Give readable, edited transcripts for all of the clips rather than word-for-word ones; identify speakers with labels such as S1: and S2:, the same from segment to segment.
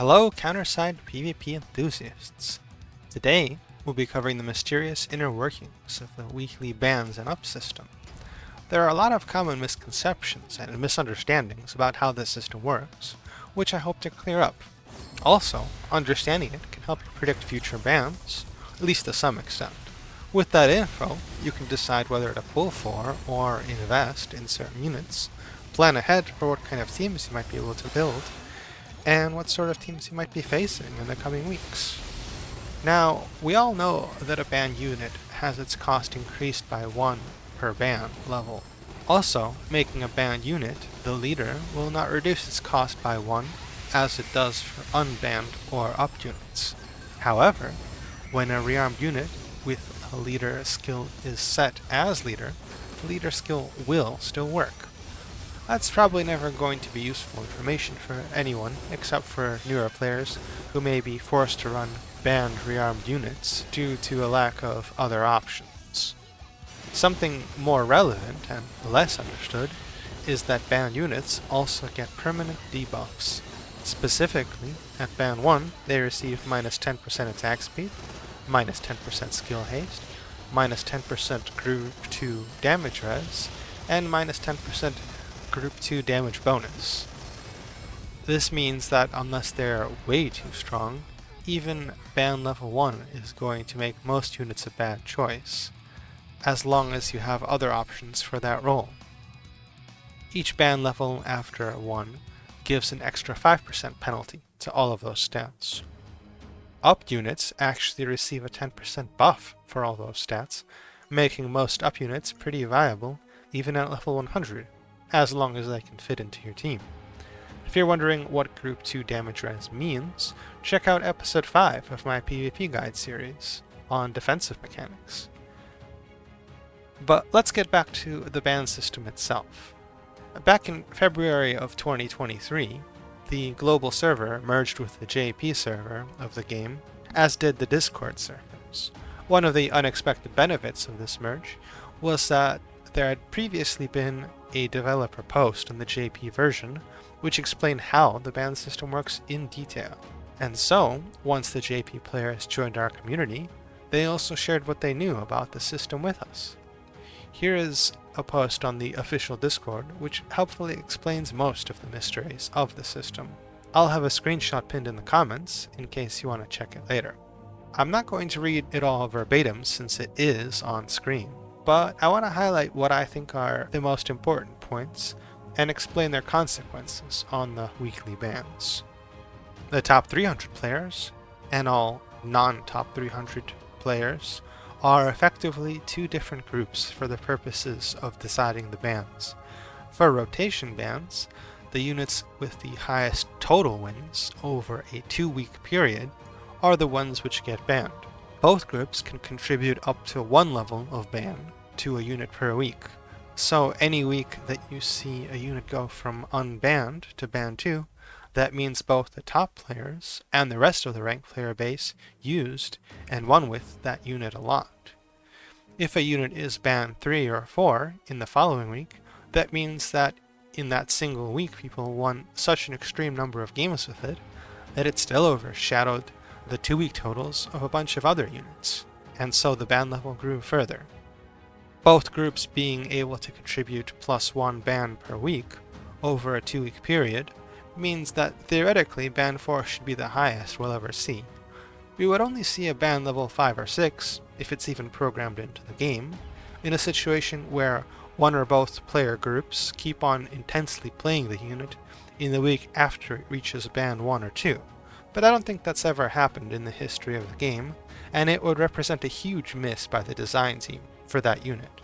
S1: Hello Counterside PvP enthusiasts! Today we'll be covering the mysterious inner workings of the weekly bans and ups system. There are a lot of common misconceptions and misunderstandings about how this system works, which I hope to clear up. Also, understanding it can help you predict future bans, at least to some extent. With that info, you can decide whether to pull for or invest in certain units, plan ahead for what kind of teams you might be able to build, and what sort of teams you might be facing in the coming weeks. Now, we all know that a banned unit has its cost increased by 1 per ban level. Also, making a banned unit the leader will not reduce its cost by 1, as it does for unbanned or upped units. However, when a rearmed unit with a leader skill is set as leader, the leader skill will still work. That's probably never going to be useful information for anyone except for newer players who may be forced to run banned rearmed units due to a lack of other options. Something more relevant and less understood is that banned units also get permanent debuffs. Specifically, at ban 1 they receive minus 10% attack speed, minus 10% skill haste, minus 10% group 2 damage res, and minus 10% group 2 damage bonus. This means that unless they're way too strong, even ban level 1 is going to make most units a bad choice, as long as you have other options for that role. Each ban level after 1 gives an extra 5% penalty to all of those stats. Up units actually receive a 10% buff for all those stats, making most up units pretty viable even at level 100. As long as they can fit into your team. If you're wondering what Group 2 damage res means, check out episode 5 of my PvP guide series on defensive mechanics. But let's get back to the ban system itself. Back in February of 2023, the global server merged with the JP server of the game, as did the Discord servers. One of the unexpected benefits of this merge was that there had previously been a developer post in the JP version which explained how the ban system works in detail. And so, once the JP players joined our community, they also shared what they knew about the system with us. Here is a post on the official Discord which helpfully explains most of the mysteries of the system. I'll have a screenshot pinned in the comments in case you want to check it later. I'm not going to read it all verbatim since it is on screen, but I want to highlight what I think are the most important points and explain their consequences on the weekly bans. The top 300 players, and all non-top 300 players, are effectively two different groups for the purposes of deciding the bans. For rotation bans, the units with the highest total wins over a 2-week period are the ones which get banned. Both groups can contribute up to 1 level of ban to a unit per week. So any week that you see a unit go from unbanned to ban 2, that means both the top players and the rest of the ranked player base used and won with that unit a lot. If a unit is banned 3 or 4 in the following week, that means that in that single week people won such an extreme number of games with it that it still overshadowed the 2-week totals of a bunch of other units, and so the ban level grew further. Both groups being able to contribute +1 ban per week over a 2-week period means that theoretically ban 4 should be the highest we'll ever see. We would only see a ban level 5 or 6, if it's even programmed into the game, in a situation where one or both player groups keep on intensely playing the unit in the week after it reaches ban 1 or 2. But I don't think that's ever happened in the history of the game, and it would represent a huge miss by the design team for that unit.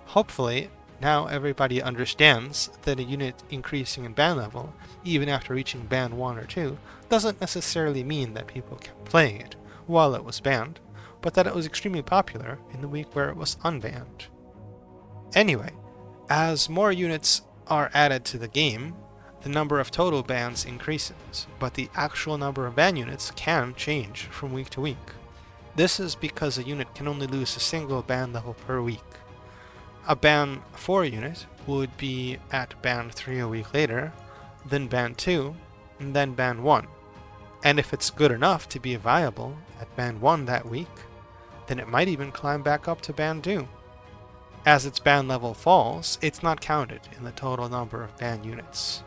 S1: Hopefully, now everybody understands that a unit increasing in ban level, even after reaching ban 1 or 2, doesn't necessarily mean that people kept playing it while it was banned, but that it was extremely popular in the week where it was unbanned. Anyway, as more units are added to the game, the number of total bans increases, but the actual number of ban units can change from week to week. This is because a unit can only lose a single ban level per week. A ban 4 unit would be at ban 3 a week later, then ban 2, and then ban 1. And if it's good enough to be viable at ban 1 that week, then it might even climb back up to ban 2. As its ban level falls, it's not counted in the total number of ban units.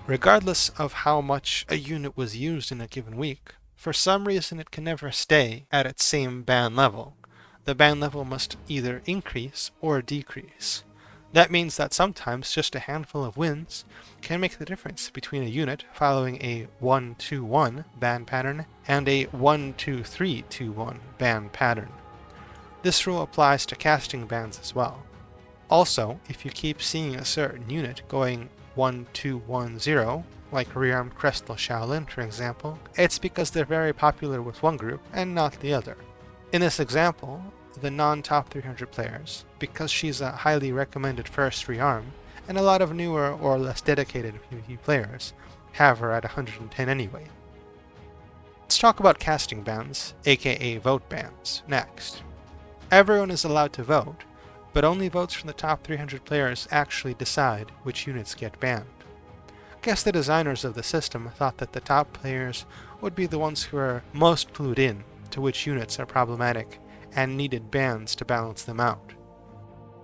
S1: Regardless of how much a unit was used in a given week, for some reason it can never stay at its same ban level. The ban level must either increase or decrease. That means that sometimes just a handful of wins can make the difference between a unit following a 1-2-1 ban pattern and a 1-2-3-2-1 ban pattern. This rule applies to casting bans as well. Also, if you keep seeing a certain unit going 1-2-1-0, like Rearmed Crystal Shaolin for example, it's because they're very popular with one group and not the other. In this example, the non-top 300 players, because she's a highly recommended first rearm, and a lot of newer or less dedicated PvP players have her at 110 anyway. Let's talk about casting bans, aka vote bans, next. Everyone is allowed to vote, but only votes from the top 300 players actually decide which units get banned. I guess the designers of the system thought that the top players would be the ones who are most clued in to which units are problematic and needed bans to balance them out.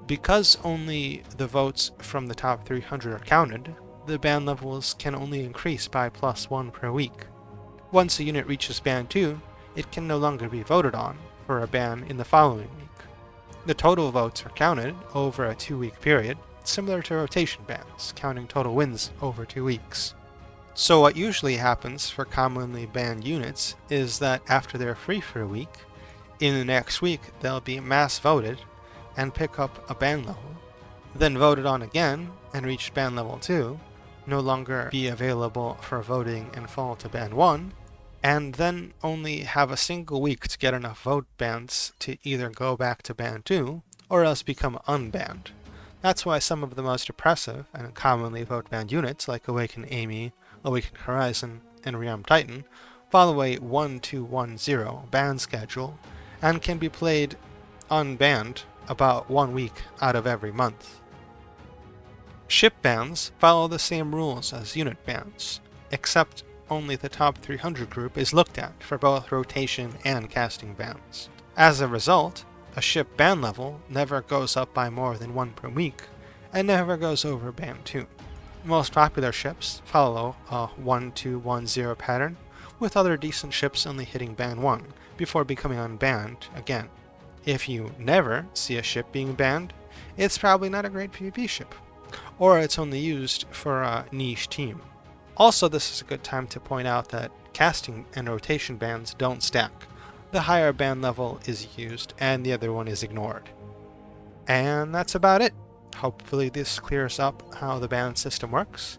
S1: Because only the votes from the top 300 are counted, the ban levels can only increase by +1 per week. Once a unit reaches ban 2, it can no longer be voted on for a ban in the following week. The total votes are counted over a 2-week period, similar to rotation bans, counting total wins over 2 weeks. So what usually happens for commonly banned units is that after they're free for a week, in the next week they'll be mass voted and pick up a ban level, then voted on again and reach ban level 2, no longer be available for voting and fall to ban 1, and then only have a single week to get enough vote bans to either go back to ban 2 or else become unbanned. That's why some of the most oppressive and commonly vote banned units like Awakened Amy, Awakened Horizon, and Rearmed Titan follow a 1-2-1-0 ban schedule and can be played unbanned about 1 week out of every month. Ship bans follow the same rules as unit bans, except only the top 300 group is looked at for both rotation and casting bans. As a result, a ship ban level never goes up by more than 1 per week, and never goes over ban 2. Most popular ships follow a 1-2-1-0 pattern, with other decent ships only hitting ban 1 before becoming unbanned again. If you never see a ship being banned, it's probably not a great PvP ship, or it's only used for a niche team. Also, this is a good time to point out that casting and rotation bans don't stack. The higher ban level is used and the other one is ignored. And that's about it. Hopefully this clears up how the ban system works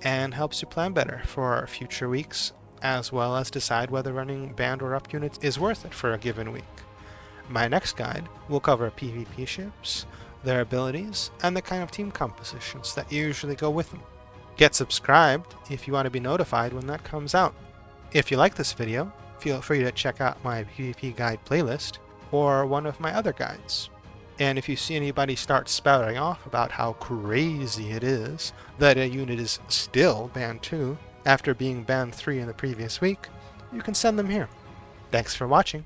S1: and helps you plan better for future weeks, as well as decide whether running banned or up units is worth it for a given week. My next guide will cover PvP ships, their abilities, and the kind of team compositions that usually go with them. Get subscribed if you want to be notified when that comes out. If you like this video, feel free to check out my PvP guide playlist or one of my other guides. And if you see anybody start spouting off about how crazy it is that a unit is still banned 2 after being banned 3 in the previous week, you can send them here. Thanks for watching.